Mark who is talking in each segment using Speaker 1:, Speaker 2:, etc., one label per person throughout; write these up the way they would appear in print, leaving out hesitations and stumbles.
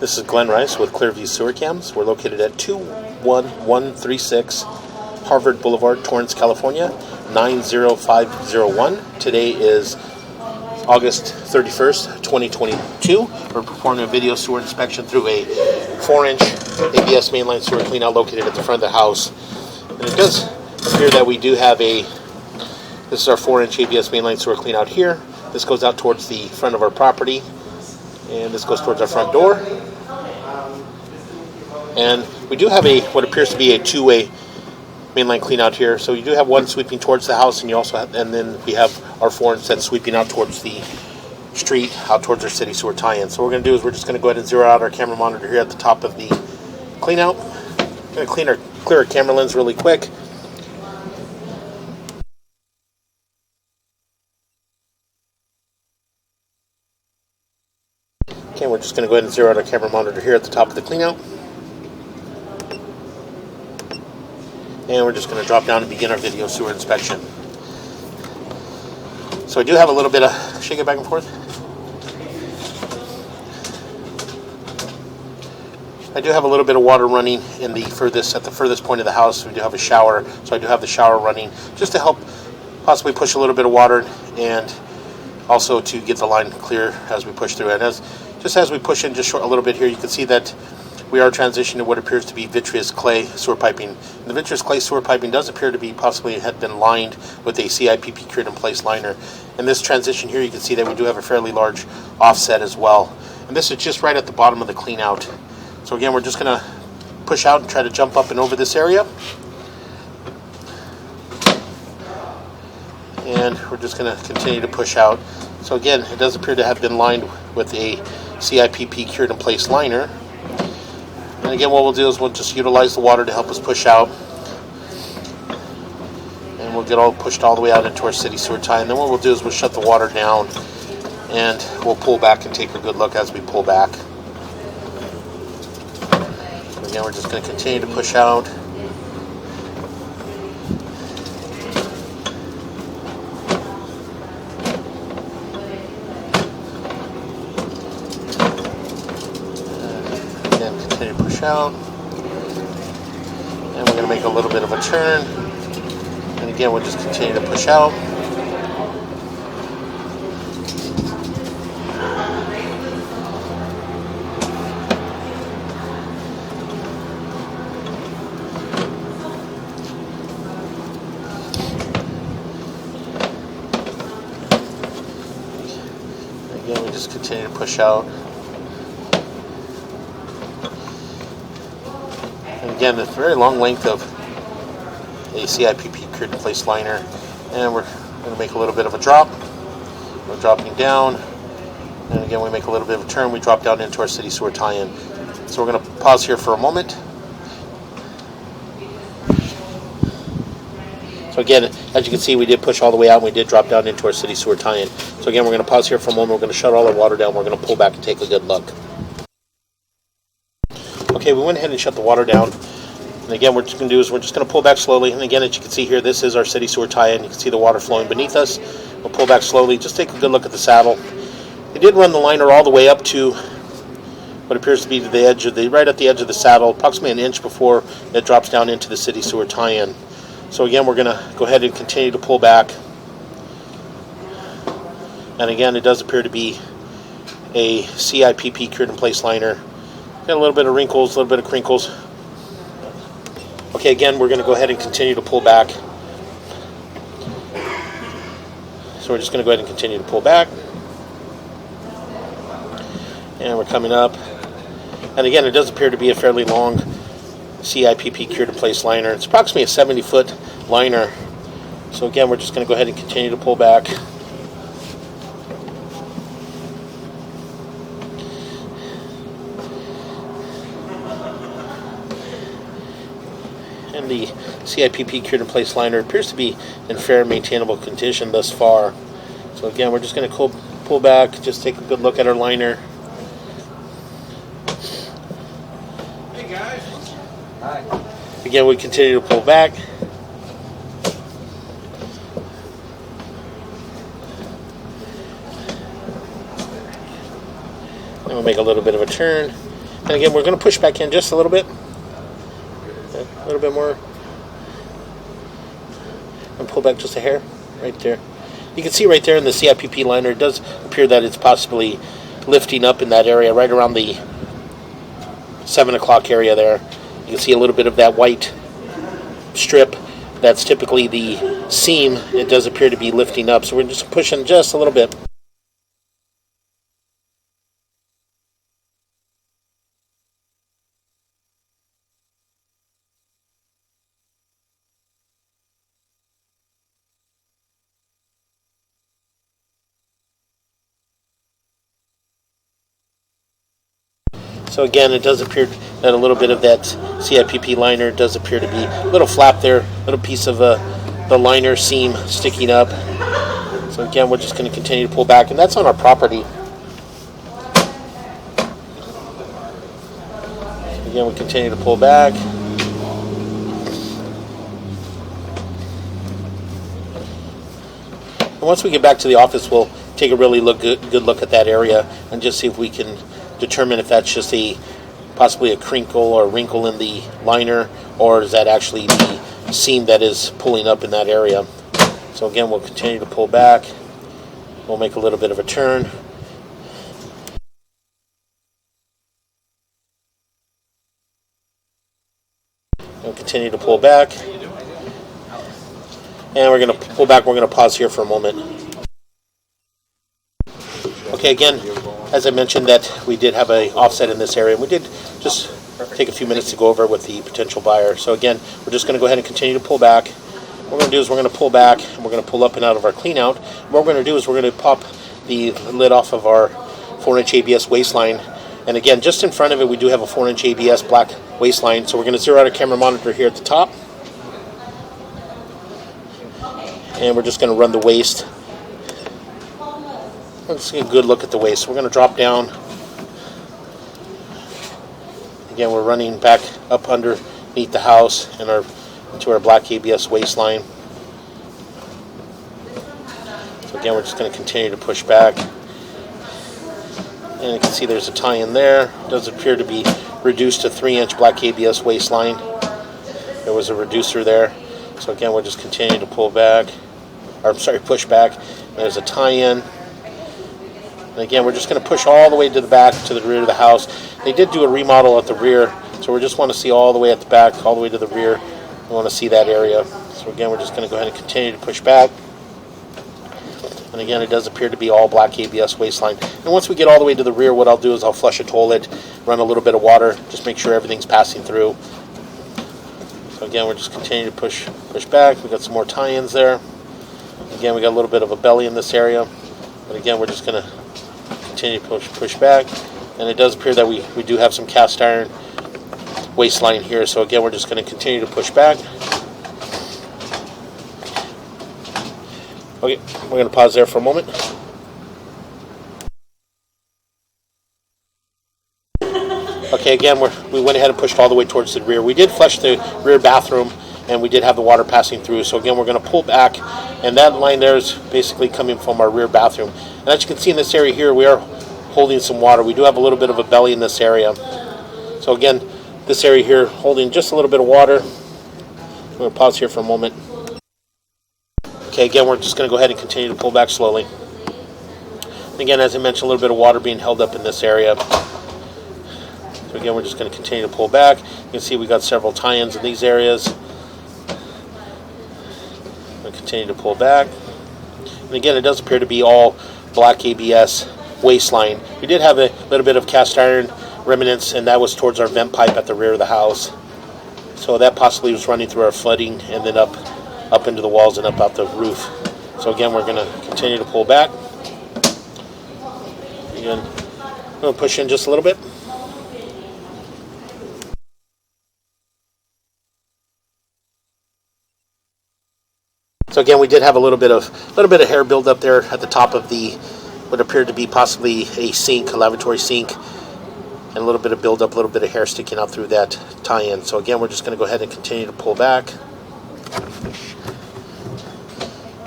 Speaker 1: This is Glenn Rice with Clearview Sewer Cams. We're located at 21136 Harvard Boulevard, Torrance, California, 90501. Today is August 31st, 2022. We're performing a video sewer inspection through a 4-inch ABS mainline sewer cleanout located at the front of the house. And it does appear that we do have this is our 4-inch ABS mainline sewer cleanout here. This goes out towards the front of our property, and this goes towards our front door. And we do have what appears to be a two-way mainline clean out here. So you do have one sweeping towards the house, and then we have our 4-inch that's sweeping out towards the street, out towards our city sewer tie-in. So what we're going to do is we're just going to go ahead and zero out our camera monitor here at the top of the clean out. We're going to clear our camera lens really quick. Okay, we're just going to go ahead and zero out our camera monitor here at the top of the clean out. And we're just going to drop down and begin our video sewer inspection. So I do have a little bit of, shake it back and forth. I do have a little bit of water running at the furthest point of the house. We do have a shower, so I do have the shower running just to help possibly push a little bit of water and also to get the line clear as we push through it. Just as we push in a little bit here, you can see that we are transitioning to what appears to be vitreous clay sewer piping. And the vitreous clay sewer piping does appear to be possibly had been lined with a CIPP cured in place liner. In this transition here, you can see that we do have a fairly large offset as well. And this is just right at the bottom of the clean out. So again, we're just going to push out and try to jump up and over this area. And we're just going to continue to push out. So again, it does appear to have been lined with a CIPP cured in place liner. And again, what we'll do is we'll just utilize the water to help us push out. And we'll get pushed all the way out into our city sewer tie. And then what we'll do is we'll shut the water down and we'll pull back and take a good look as we pull back. Again, we're just going to continue to push out. Continue to push out, and we're going to make a little bit of a turn, and again we'll just continue to push out. Again, we just continue to push out. Again, a very long length of a CIPP cured in place liner, and we're going to make a little bit of a drop. We're dropping down, and again we make a little bit of a turn. We drop down into our city sewer tie-in. So we're going to pause here for a moment. So again, as you can see, we did push all the way out and we did drop down into our city sewer tie-in. So again, we're going to pause here for a moment. We're going to shut all our water down. We're going to pull back and take a good look. Okay, we went ahead and shut the water down. And again, what we're just going to do is we're just going to pull back slowly. And again, as you can see here, this is our city sewer tie-in. You can see the water flowing beneath us. We'll pull back slowly. Just take a good look at the saddle. We did run the liner all the way up to what appears to be to the edge of right at the edge of the saddle, approximately an inch before it drops down into the city sewer tie-in. So again, we're going to go ahead and continue to pull back. And again, it does appear to be a CIPP cured in place liner. Got a little bit of wrinkles, a little bit of crinkles. Okay, again, we're going to go ahead and continue to pull back. So we're just going to go ahead and continue to pull back. And we're coming up. And again, it does appear to be a fairly long CIPP cured in place liner. It's approximately a 70-foot liner. So again, we're just going to go ahead and continue to pull back. And the CIPP cured in place liner appears to be in fair maintainable condition thus far. So again, we're just going to pull back, just take a good look at our liner. Hey guys. Hi. Again, we continue to pull back. And we'll make a little bit of a turn. And again, we're going to push back in just a little bit. A little bit more. And pull back just a hair right there. You can see right there in the CIPP liner, it does appear that it's possibly lifting up in that area, right around the 7 o'clock area there. You can see a little bit of that white strip. That's typically the seam. It does appear to be lifting up, so we're just pushing just a little bit. So again, it does appear that a little bit of that CIPP liner does appear to be a little flap there, a little piece of the liner seam sticking up. So again, we're just going to continue to pull back, and that's on our property. So again, we continue to pull back. And once we get back to the office, we'll take a really good look at that area and just see if we can determine if that's just possibly a crinkle or wrinkle in the liner, or is that actually the seam that is pulling up in that area. So again, we'll continue to pull back. We'll make a little bit of a turn. We'll continue to pull back. And we're going to pull back. We're going to pause here for a moment. Okay, again, as I mentioned, that we did have an offset in this area, and we did just take a few minutes to go over it with the potential buyer. So again, we're just going to go ahead and continue to pull back. What we're going to do is we're going to pull back, and we're going to pull up and out of our clean out. What we're going to do is we're going to pop the lid off of our 4-inch ABS waistline. And again, just in front of it, we do have a 4-inch ABS black waistline. So we're going to zero out our camera monitor here at the top. And we're just going to run the waist. Let's get a good look at the waist. So we're going to drop down. Again, we're running back up underneath the house and into our black ABS waistline. So again, we're just going to continue to push back. And you can see there's a tie-in there. It does appear to be reduced to 3-inch black ABS waistline. There was a reducer there. So again, we're just continuing to pull back. Push back. There's a tie-in. And again, we're just going to push all the way to the back, to the rear of the house. They did do a remodel at the rear, so we just want to see all the way at the back, all the way to the rear. We want to see that area. So again, we're just going to go ahead and continue to push back. And again, it does appear to be all black ABS waistline. And once we get all the way to the rear, what I'll do is I'll flush a toilet, run a little bit of water, just make sure everything's passing through. So again, we're just continuing to push back. We've got some more tie-ins there. Again, we got a little bit of a belly in this area. But again, we're just going to continue to push back. And it does appear that we do have some cast iron waistline here. So again, we're just going to continue to push back. Okay, we're going to pause there for a moment. Okay, again, we went ahead and pushed all the way towards the rear. We did flush the rear bathroom, and we did have the water passing through. So again, we're going to pull back, and that line there is basically coming from our rear bathroom. And as you can see in this area here, we are holding some water. We do have a little bit of a belly in this area. So again, this area here holding just a little bit of water. I'm going to pause here for a moment. Okay, again, we're just going to go ahead and continue to pull back slowly. And again, as I mentioned, a little bit of water being held up in this area. So again, we're just going to continue to pull back. You can see we got several tie-ins in these areas. We'll continue to pull back. And again, it does appear to be all black ABS waistline. We did have a little bit of cast iron remnants, and that was towards our vent pipe at the rear of the house. So that possibly was running through our flooding and then up into the walls and up out the roof. So again, we're going to continue to pull back. Again, I'm going to push in just a little bit. So again, we did have a little bit of hair build up there at the top of what appeared to be possibly a sink, a lavatory sink, and a little bit of build up, a little bit of hair sticking out through that tie-in. So again, we're just going to go ahead and continue to pull back.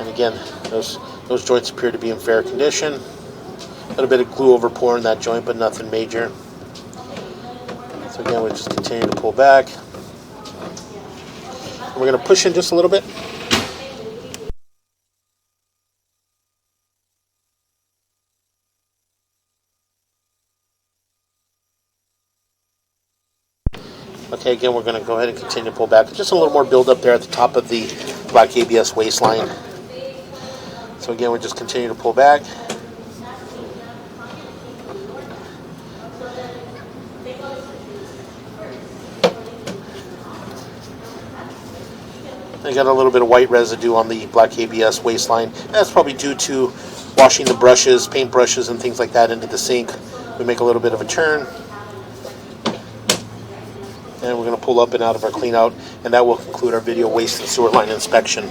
Speaker 1: And again, those joints appear to be in fair condition. A little bit of glue over pour in that joint, but nothing major. So again, we just continue to pull back. And we're going to push in just a little bit. Okay, again, we're going to go ahead and continue to pull back. Just a little more build up there at the top of the black ABS waistline. So again, we just continue to pull back. I got a little bit of white residue on the black ABS waistline. That's probably due to washing the brushes, paint brushes, and things like that into the sink. We make a little bit of a turn. And we're going to pull up and out of our clean out, and that will conclude our video waste and sewer line inspection.